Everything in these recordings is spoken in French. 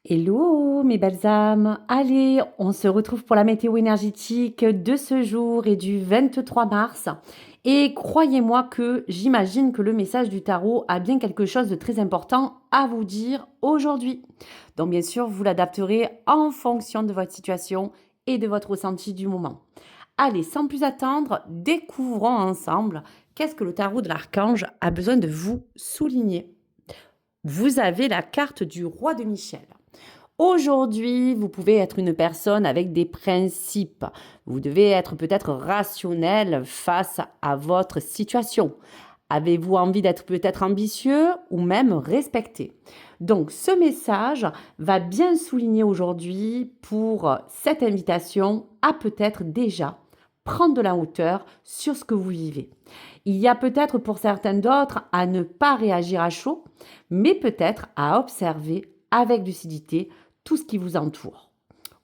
Hello mes belles âmes, allez, on se retrouve pour la météo énergétique de ce jour et du 23 mars. Et croyez-moi que j'imagine que le message du tarot a bien quelque chose de très important à vous dire aujourd'hui. Donc bien sûr, vous l'adapterez en fonction de votre situation et de votre ressenti du moment. Allez, sans plus attendre, découvrons ensemble qu'est-ce que le tarot de l'archange a besoin de vous souligner. Vous avez la carte du roi de Michel. Aujourd'hui, vous pouvez être une personne avec des principes. Vous devez être peut-être rationnel face à votre situation. Avez-vous envie d'être peut-être ambitieux ou même respecté? Donc, ce message va bien souligner aujourd'hui pour cette invitation à peut-être déjà prendre de la hauteur sur ce que vous vivez. Il y a peut-être pour certains d'autres à ne pas réagir à chaud, mais peut-être à observer avec lucidité tout ce qui vous entoure.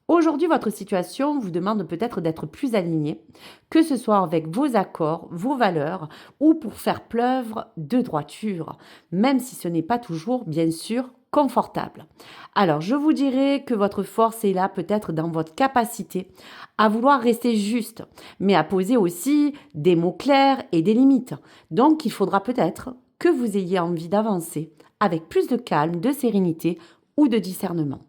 Aujourd'hui, votre situation vous demande peut-être d'être plus aligné, que ce soit avec vos accords, vos valeurs, ou pour faire preuve de droiture, même si ce n'est pas toujours, bien sûr, confortable. Alors, je vous dirais que votre force est là peut-être dans votre capacité à vouloir rester juste, mais à poser aussi des mots clairs et des limites. Donc, il faudra peut-être que vous ayez envie d'avancer avec plus de calme, de sérénité ou de discernement.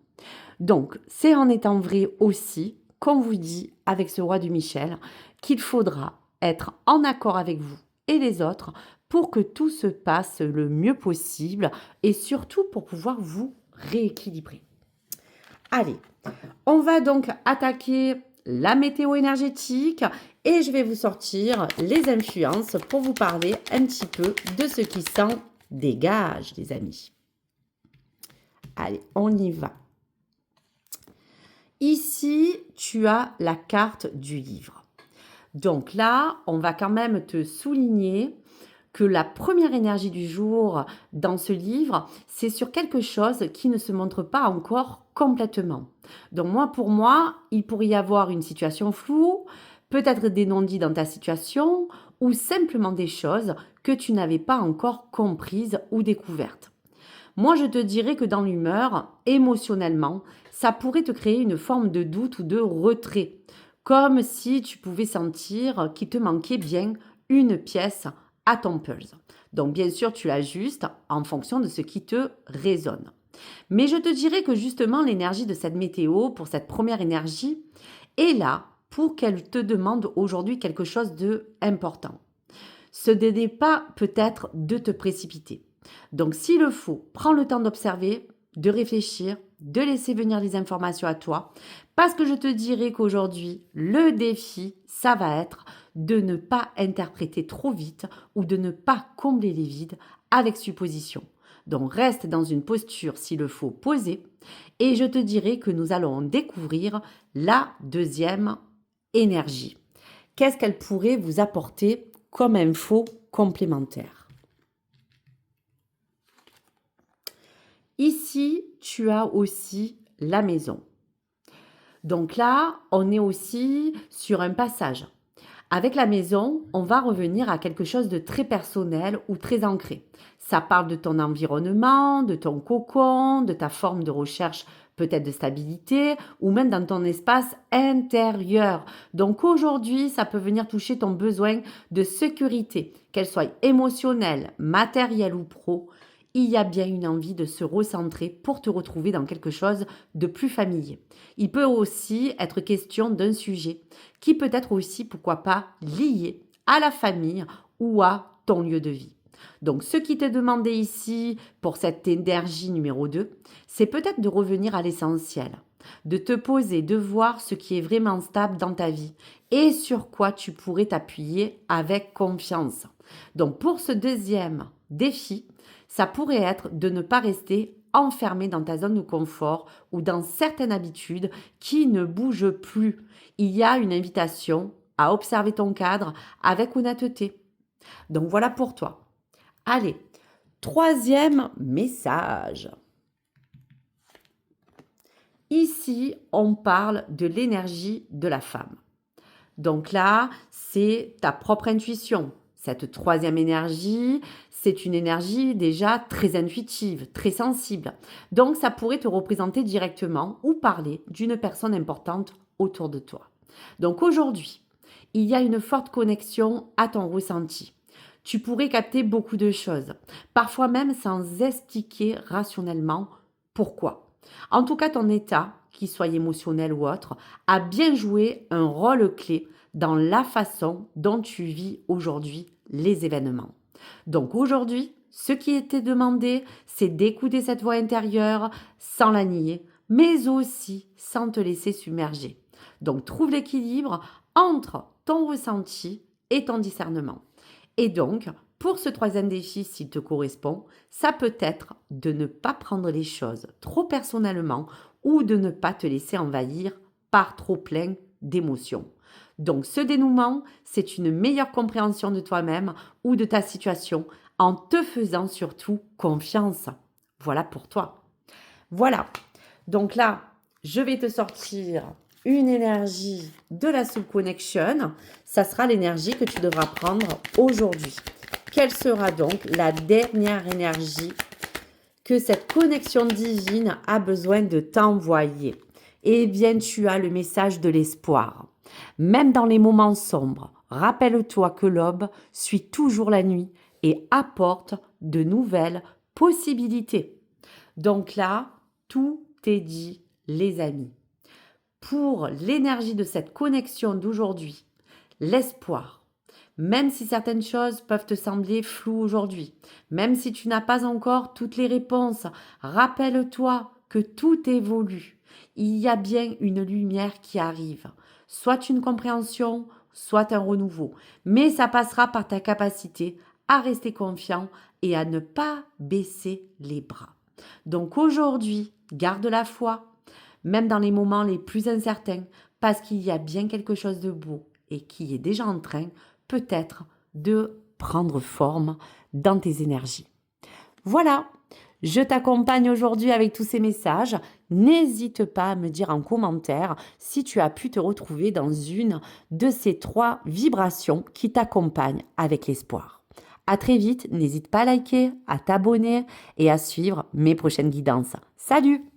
Donc, c'est en étant vrai aussi, comme vous dit avec ce roi du Michel, qu'il faudra être en accord avec vous et les autres pour que tout se passe le mieux possible et surtout pour pouvoir vous rééquilibrer. Allez, on va donc attaquer la météo énergétique et je vais vous sortir les influences pour vous parler un petit peu de ce qui s'en dégage, les amis. Allez, on y va. Ici, tu as la carte du livre. Donc là, on va quand même te souligner que la première énergie du jour dans ce livre, c'est sur quelque chose qui ne se montre pas encore complètement. Donc pour moi, il pourrait y avoir une situation floue, peut-être des non-dits dans ta situation, ou simplement des choses que tu n'avais pas encore comprises ou découvertes. Moi, je te dirais que dans l'humeur, émotionnellement, ça pourrait te créer une forme de doute ou de retrait, comme si tu pouvais sentir qu'il te manquait bien une pièce à ton puzzle. Donc bien sûr, tu l'ajustes en fonction de ce qui te résonne. Mais je te dirais que justement, l'énergie de cette météo, pour cette première énergie, est là pour qu'elle te demande aujourd'hui quelque chose de important. Ce n'est pas peut-être de te précipiter. Donc s'il le faut, prends le temps d'observer, de réfléchir, de laisser venir les informations à toi, parce que je te dirais qu'aujourd'hui, le défi, ça va être de ne pas interpréter trop vite ou de ne pas combler les vides avec supposition. Donc reste dans une posture, s'il le faut, posée, et je te dirais que nous allons découvrir la deuxième énergie. Qu'est-ce qu'elle pourrait vous apporter comme info complémentaire? Ici, tu as aussi la maison. Donc là, on est aussi sur un passage. Avec la maison, on va revenir à quelque chose de très personnel ou très ancré. Ça parle de ton environnement, de ton cocon, de ta forme de recherche peut-être de stabilité ou même dans ton espace intérieur. Donc aujourd'hui, ça peut venir toucher ton besoin de sécurité, qu'elle soit émotionnelle, matérielle ou pro. Il y a bien une envie de se recentrer pour te retrouver dans quelque chose de plus familier. Il peut aussi être question d'un sujet qui peut être aussi, pourquoi pas, lié à la famille ou à ton lieu de vie. Donc, ce qui t'est demandé ici pour cette énergie numéro 2, c'est peut-être de revenir à l'essentiel, de te poser, de voir ce qui est vraiment stable dans ta vie et sur quoi tu pourrais t'appuyer avec confiance. Donc, pour ce deuxième défi, ça pourrait être de ne pas rester enfermé dans ta zone de confort ou dans certaines habitudes qui ne bougent plus. Il y a une invitation à observer ton cadre avec honnêteté. Donc voilà pour toi. Allez, troisième message. Ici, on parle de l'énergie de la femme. Donc là, c'est ta propre intuition, Cette troisième énergie, c'est une énergie déjà très intuitive, très sensible. Donc, ça pourrait te représenter directement ou parler d'une personne importante autour de toi. Donc, aujourd'hui, il y a une forte connexion à ton ressenti. Tu pourrais capter beaucoup de choses, parfois même sans expliquer rationnellement pourquoi. En tout cas, ton état, qu'il soit émotionnel ou autre, a bien joué un rôle clé dans la façon dont tu vis aujourd'hui les événements. Donc aujourd'hui, ce qui était demandé, c'est d'écouter cette voix intérieure sans la nier, mais aussi sans te laisser submerger. Donc trouve l'équilibre entre ton ressenti et ton discernement. Et donc, pour ce troisième défi, s'il te correspond, ça peut être de ne pas prendre les choses trop personnellement ou de ne pas te laisser envahir par trop plein d'émotions. Donc ce dénouement, c'est une meilleure compréhension de toi-même ou de ta situation en te faisant surtout confiance. Voilà pour toi. Voilà. Donc là, je vais te sortir une énergie de la Soul Connection. Ça sera l'énergie que tu devras prendre aujourd'hui. Quelle sera donc la dernière énergie que cette connexion divine a besoin de t'envoyer? Eh bien, tu as le message de l'espoir. Même dans les moments sombres, rappelle-toi que l'aube suit toujours la nuit et apporte de nouvelles possibilités. Donc là, tout est dit, les amis. Pour l'énergie de cette connexion d'aujourd'hui, l'espoir, même si certaines choses peuvent te sembler floues aujourd'hui, même si tu n'as pas encore toutes les réponses, rappelle-toi que tout évolue. Il y a bien une lumière qui arrive, soit une compréhension, soit un renouveau, mais ça passera par ta capacité à rester confiant et à ne pas baisser les bras. Donc aujourd'hui, garde la foi, même dans les moments les plus incertains, parce qu'il y a bien quelque chose de beau et qui est déjà en train, peut-être, de prendre forme dans tes énergies. Voilà, je t'accompagne aujourd'hui avec tous ces messages. N'hésite pas à me dire en commentaire si tu as pu te retrouver dans une de ces 3 vibrations qui t'accompagnent avec l'espoir. À très vite, n'hésite pas à liker, à t'abonner et à suivre mes prochaines guidances. Salut!